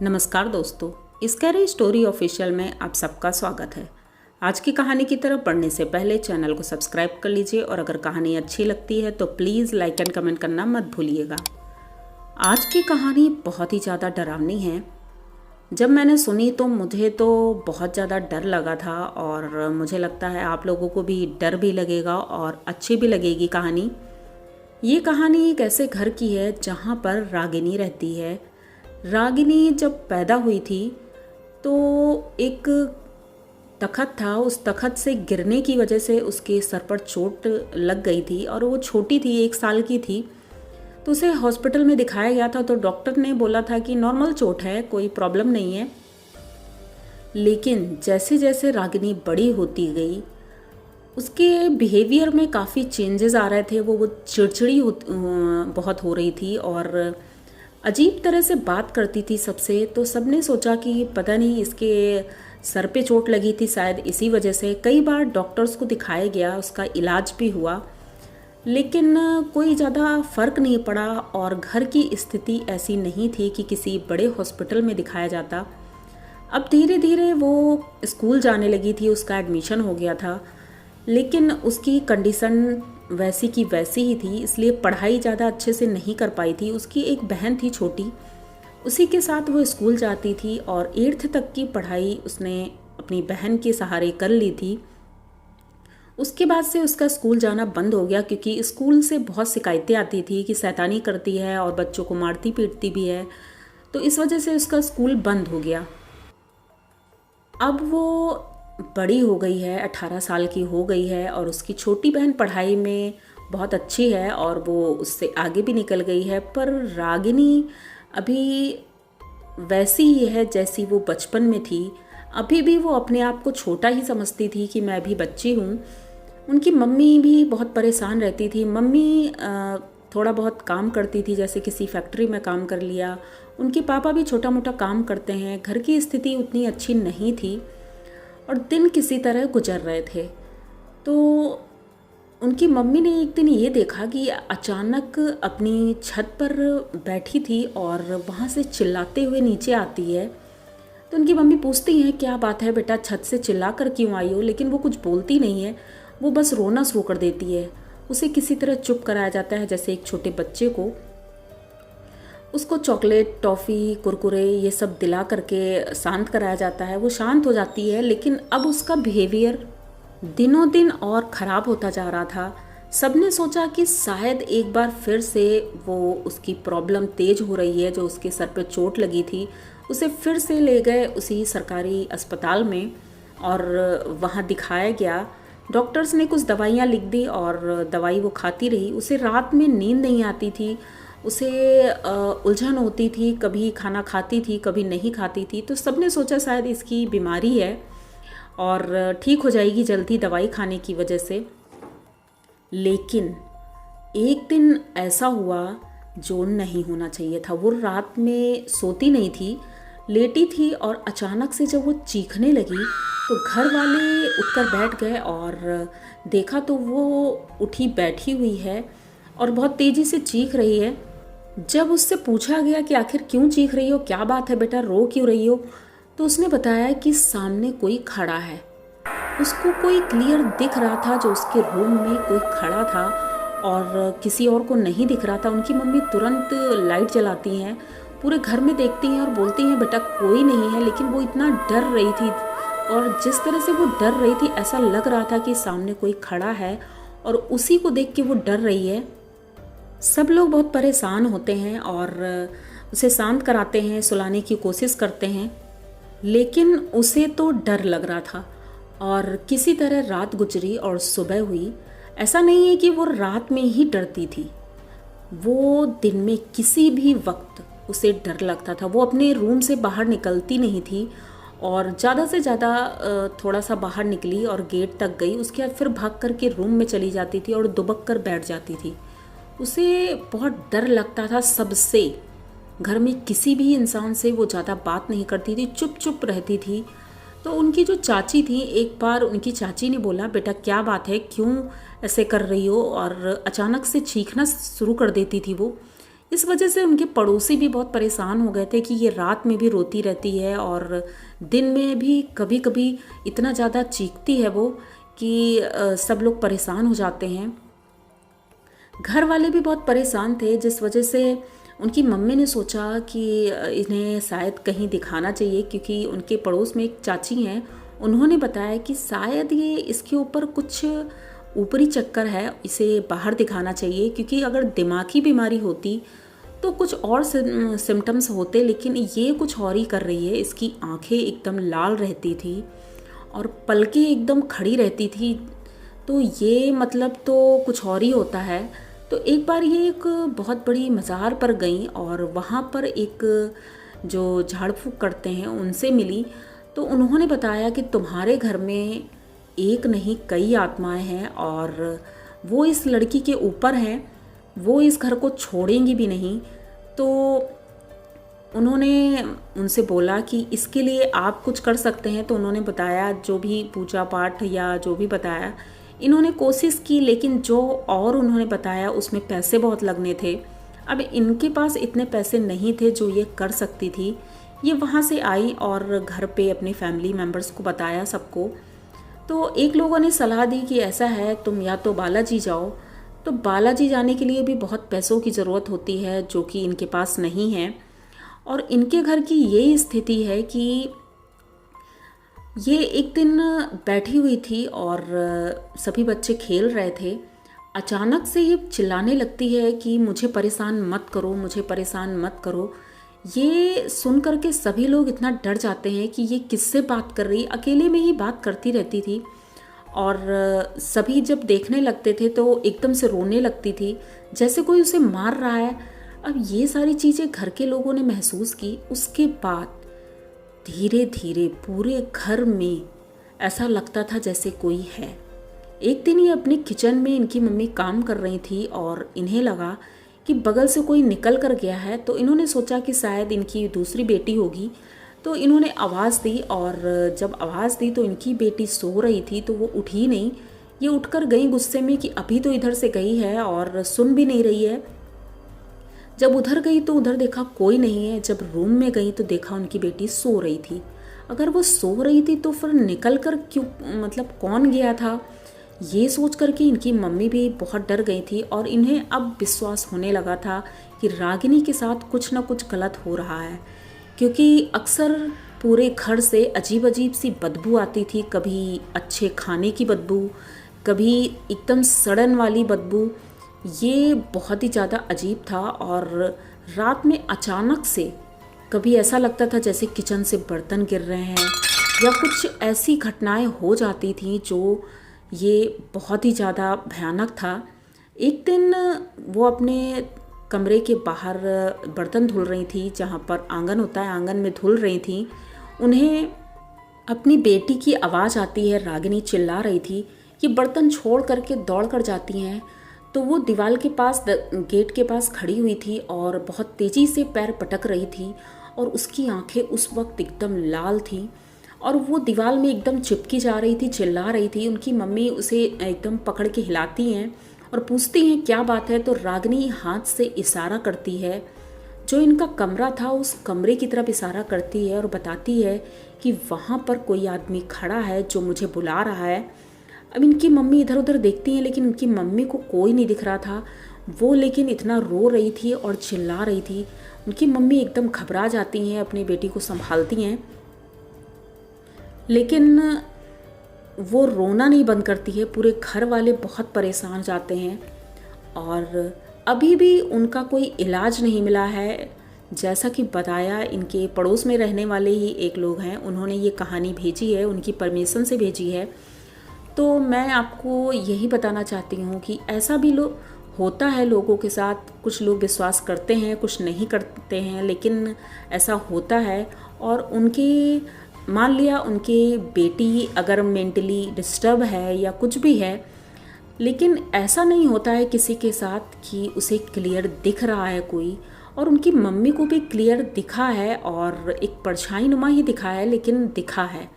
नमस्कार दोस्तों, scary story official में आप सबका स्वागत है। आज की कहानी की तरफ बढ़ने से पहले चैनल को सब्सक्राइब कर लीजिए और अगर कहानी अच्छी लगती है तो प्लीज़ लाइक एंड कमेंट करना मत भूलिएगा। आज की कहानी बहुत ही ज़्यादा डरावनी है। जब मैंने सुनी तो मुझे तो बहुत ज़्यादा डर लगा था और मुझे लगता है आप लोगों को भी डर भी लगेगा और अच्छी भी लगेगी कहानी। ये कहानी एक ऐसे घर की है जहाँ पर रागिनी रहती है। रागिनी जब पैदा हुई थी तो एक तखत था, उस तखत से गिरने की वजह से उसके सर पर चोट लग गई थी और वो छोटी थी, 1 साल की थी। तो उसे हॉस्पिटल में दिखाया गया था तो डॉक्टर ने बोला था कि नॉर्मल चोट है, कोई प्रॉब्लम नहीं है। लेकिन जैसे जैसे रागिनी बड़ी होती गई उसके बिहेवियर में काफ़ी चेंजेस आ रहे थे। वो चिड़चिड़ी बहुत हो रही थी और अजीब तरह से बात करती थी सबसे। तो सबने सोचा कि पता नहीं इसके सर पे चोट लगी थी, शायद इसी वजह से। कई बार डॉक्टर्स को दिखाया गया, उसका इलाज भी हुआ, लेकिन कोई ज़्यादा फ़र्क नहीं पड़ा और घर की स्थिति ऐसी नहीं थी कि किसी बड़े हॉस्पिटल में दिखाया जाता। अब धीरे धीरे वो स्कूल जाने लगी थी, उसका एडमिशन हो गया था, लेकिन उसकी कंडीशन वैसी की वैसी ही थी, इसलिए पढ़ाई ज़्यादा अच्छे से नहीं कर पाई थी। उसकी एक बहन थी छोटी, उसी के साथ वो स्कूल जाती थी और 8th तक की पढ़ाई उसने अपनी बहन के सहारे कर ली थी। उसके बाद से उसका स्कूल जाना बंद हो गया क्योंकि स्कूल से बहुत शिकायतें आती थी कि शैतानी करती है और बच्चों को मारती पीटती भी है। तो इस वजह से उसका स्कूल बंद हो गया। अब वो बड़ी हो गई है, 18 साल की हो गई है और उसकी छोटी बहन पढ़ाई में बहुत अच्छी है और वो उससे आगे भी निकल गई है। पर रागिनी अभी वैसी ही है जैसी वो बचपन में थी। अभी भी वो अपने आप को छोटा ही समझती थी कि मैं भी बच्ची हूँ। उनकी मम्मी भी बहुत परेशान रहती थी। मम्मी थोड़ा बहुत काम करती थी, जैसे किसी फैक्ट्री में काम कर लिया। उनके पापा भी छोटा मोटा काम करते हैं। घर की स्थिति उतनी अच्छी नहीं थी और दिन किसी तरह गुजर रहे थे। तो उनकी मम्मी ने एक दिन ये देखा कि अचानक अपनी छत पर बैठी थी और वहाँ से चिल्लाते हुए नीचे आती है। तो उनकी मम्मी पूछती हैं, क्या बात है बेटा, छत से चिल्ला कर क्यों आई हो? लेकिन वो कुछ बोलती नहीं है, वो बस रोना शुरू कर देती है। उसे किसी तरह चुप कराया जाता है, जैसे एक छोटे बच्चे को। उसको चॉकलेट, टॉफ़ी, कुरकुरे ये सब दिला करके शांत कराया जाता है। वो शांत हो जाती है, लेकिन अब उसका बिहेवियर दिनों दिन और ख़राब होता जा रहा था। सबने सोचा कि शायद एक बार फिर से वो उसकी प्रॉब्लम तेज हो रही है, जो उसके सर पे चोट लगी थी। उसे फिर से ले गए उसी सरकारी अस्पताल में और वहाँ दिखाया गया। डॉक्टर्स ने कुछ दवाइयाँ लिख दी और दवाई वो खाती रही। उसे रात में नींद नहीं आती थी, उसे उलझन होती थी, कभी खाना खाती थी, कभी नहीं खाती थी। तो सबने सोचा शायद इसकी बीमारी है और ठीक हो जाएगी जल्दी दवाई खाने की वजह से। लेकिन एक दिन ऐसा हुआ जो नहीं होना चाहिए था। वो रात में सोती नहीं थी, लेटी थी और अचानक से जब वो चीखने लगी तो घर वाले उठकर बैठ गए और देखा तो वो उठी बैठी हुई है और बहुत तेज़ी से चीख रही है। जब उससे पूछा गया कि आखिर क्यों चीख रही हो, क्या बात है बेटा, रो क्यों रही हो, तो उसने बताया कि सामने कोई खड़ा है। उसको कोई क्लियर दिख रहा था, जो उसके रूम में कोई खड़ा था और किसी और को नहीं दिख रहा था। उनकी मम्मी तुरंत लाइट जलाती हैं, पूरे घर में देखती हैं और बोलती हैं बेटा कोई नहीं है। लेकिन वो इतना डर रही थी और जिस तरह से वो डर रही थी ऐसा लग रहा था कि सामने कोई खड़ा है और उसी को देख के वो डर रही है। सब लोग बहुत परेशान होते हैं और उसे शांत कराते हैं, सुलाने की कोशिश करते हैं, लेकिन उसे तो डर लग रहा था। और किसी तरह रात गुजरी और सुबह हुई। ऐसा नहीं है कि वो रात में ही डरती थी, वो दिन में किसी भी वक्त उसे डर लगता था। वो अपने रूम से बाहर निकलती नहीं थी और ज़्यादा से ज़्यादा थोड़ा सा बाहर निकली और गेट तक गई, उसके बाद फिर भाग कर के रूम में चली जाती थी और दुबक कर बैठ जाती थी। उसे बहुत डर लगता था सबसे। घर में किसी भी इंसान से वो ज़्यादा बात नहीं करती थी, चुप चुप रहती थी। तो उनकी जो चाची थी, एक बार उनकी चाची ने बोला बेटा क्या बात है, क्यों ऐसे कर रही हो? और अचानक से चीखना शुरू कर देती थी वो। इस वजह से उनके पड़ोसी भी बहुत परेशान हो गए थे कि ये रात में भी रोती रहती है और दिन में भी कभी कभी इतना ज़्यादा चीखती है वो कि सब लोग परेशान हो जाते हैं। घर वाले भी बहुत परेशान थे, जिस वजह से उनकी मम्मी ने सोचा कि इन्हें शायद कहीं दिखाना चाहिए, क्योंकि उनके पड़ोस में एक चाची हैं, उन्होंने बताया कि शायद ये इसके ऊपर कुछ ऊपरी चक्कर है, इसे बाहर दिखाना चाहिए, क्योंकि अगर दिमागी बीमारी होती तो कुछ और सिम्टम्स होते, लेकिन ये कुछ और ही कर रही है। इसकी आंखें एकदम लाल रहती थी और पलकें एकदम खड़ी रहती थी, तो ये मतलब तो कुछ और ही होता है। तो एक बार ये एक बहुत बड़ी मज़ार पर गई और वहाँ पर एक जो झाड़ फूँक करते हैं उनसे मिली। तो उन्होंने बताया कि तुम्हारे घर में एक नहीं कई आत्माएं हैं और वो इस लड़की के ऊपर हैं, वो इस घर को छोड़ेंगी भी नहीं। तो उन्होंने उनसे बोला कि इसके लिए आप कुछ कर सकते हैं। तो उन्होंने बताया जो भी पूजा पाठ या जो भी बताया, इन्होंने कोशिश की, लेकिन जो और उन्होंने बताया उसमें पैसे बहुत लगने थे। अब इनके पास इतने पैसे नहीं थे जो ये कर सकती थी। ये वहाँ से आई और घर पे अपने फैमिली मेम्बर्स को बताया सबको। तो एक लोगों ने सलाह दी कि ऐसा है तुम या तो बालाजी जाओ। तो बालाजी जाने के लिए भी बहुत पैसों की ज़रूरत होती है, जो कि इनके पास नहीं है। और इनके घर की ये स्थिति है कि ये एक दिन बैठी हुई थी और सभी बच्चे खेल रहे थे। अचानक से ये चिल्लाने लगती है कि मुझे परेशान मत करो, मुझे परेशान मत करो। ये सुन कर के सभी लोग इतना डर जाते हैं कि ये किससे बात कर रही, अकेले में ही बात करती रहती थी। और सभी जब देखने लगते थे तो एकदम से रोने लगती थी, जैसे कोई उसे मार रहा है। अब ये सारी चीज़ें घर के लोगों ने महसूस की। उसके बाद धीरे धीरे पूरे घर में ऐसा लगता था जैसे कोई है। एक दिन ये अपने किचन में इनकी मम्मी काम कर रही थी और इन्हें लगा कि बगल से कोई निकल कर गया है। तो इन्होंने सोचा कि शायद इनकी दूसरी बेटी होगी। तो इन्होंने आवाज़ दी और जब आवाज़ दी तो इनकी बेटी सो रही थी, तो वो उठी नहीं। ये उठकर गई गुस्से में कि अभी तो इधर से गई है और सुन भी नहीं रही है। जब उधर गई तो उधर देखा कोई नहीं है। जब रूम में गई तो देखा उनकी बेटी सो रही थी। अगर वो सो रही थी तो फिर निकल कर क्यों, मतलब कौन गया था, ये सोच कर के इनकी मम्मी भी बहुत डर गई थी। और इन्हें अब विश्वास होने लगा था कि रागिनी के साथ कुछ ना कुछ गलत हो रहा है, क्योंकि अक्सर पूरे घर से अजीब अजीब सी बदबू आती थी। कभी अच्छे खाने की बदबू, कभी एकदम सड़न वाली बदबू। ये बहुत ही ज़्यादा अजीब था। और रात में अचानक से कभी ऐसा लगता था जैसे किचन से बर्तन गिर रहे हैं, या कुछ ऐसी घटनाएं हो जाती थी जो ये बहुत ही ज़्यादा भयानक था। एक दिन वो अपने कमरे के बाहर बर्तन धुल रही थी, जहाँ पर आंगन होता है, आंगन में धुल रही थी। उन्हें अपनी बेटी की आवाज़ आती है, रागिनी चिल्ला रही थी। ये बर्तन छोड़ करके दौड़ कर जाती हैं। तो वो दीवार के पास, गेट के पास खड़ी हुई थी और बहुत तेज़ी से पैर पटक रही थी और उसकी आंखें उस वक्त एकदम लाल थी और वो दीवार में एकदम चिपकी जा रही थी, चिल्ला रही थी। उनकी मम्मी उसे एकदम पकड़ के हिलाती हैं और पूछती हैं क्या बात है। तो रागिनी हाथ से इशारा करती है, जो इनका कमरा था उस कमरे की तरफ इशारा करती है और बताती है कि वहाँ पर कोई आदमी खड़ा है जो मुझे बुला रहा है। अब इनकी मम्मी इधर उधर देखती हैं, लेकिन उनकी मम्मी को कोई नहीं दिख रहा था। वो लेकिन इतना रो रही थी और चिल्ला रही थी। उनकी मम्मी एकदम घबरा जाती हैं, अपनी बेटी को संभालती हैं, लेकिन वो रोना नहीं बंद करती है। पूरे घर वाले बहुत परेशान जाते हैं और अभी भी उनका कोई इलाज नहीं मिला है। जैसा कि बताया, इनके पड़ोस में रहने वाले ही एक लोग हैं, उन्होंने ये कहानी भेजी है, उनकी परमिशन से भेजी है। तो मैं आपको यही बताना चाहती हूँ कि ऐसा भी होता है लोगों के साथ। कुछ लोग विश्वास करते हैं, कुछ नहीं करते हैं, लेकिन ऐसा होता है। और उनके, मान लिया उनकी बेटी अगर मेंटली डिस्टर्ब है या कुछ भी है, लेकिन ऐसा नहीं होता है किसी के साथ कि उसे क्लियर दिख रहा है कोई। और उनकी मम्मी को भी क्लियर दिखा है और एक परछाई नुमा ही दिखा है, लेकिन दिखा है।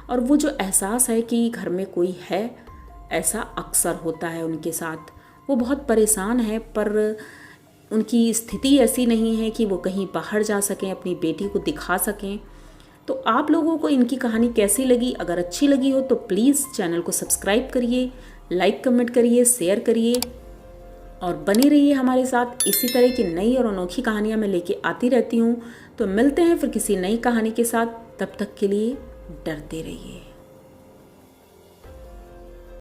और वो जो एहसास है कि घर में कोई है, ऐसा अक्सर होता है उनके साथ। वो बहुत परेशान है, पर उनकी स्थिति ऐसी नहीं है कि वो कहीं बाहर जा सकें, अपनी बेटी को दिखा सकें। तो आप लोगों को इनकी कहानी कैसी लगी? अगर अच्छी लगी हो तो प्लीज़ चैनल को सब्सक्राइब करिए, लाइक कमेंट करिए, शेयर करिए और बने रहिए हमारे साथ। इसी तरह की नई और अनोखी कहानियाँ मैं लेके आती रहती हूँ। तो मिलते हैं फिर किसी नई कहानी के साथ। तब तक के लिए डरते रहिए।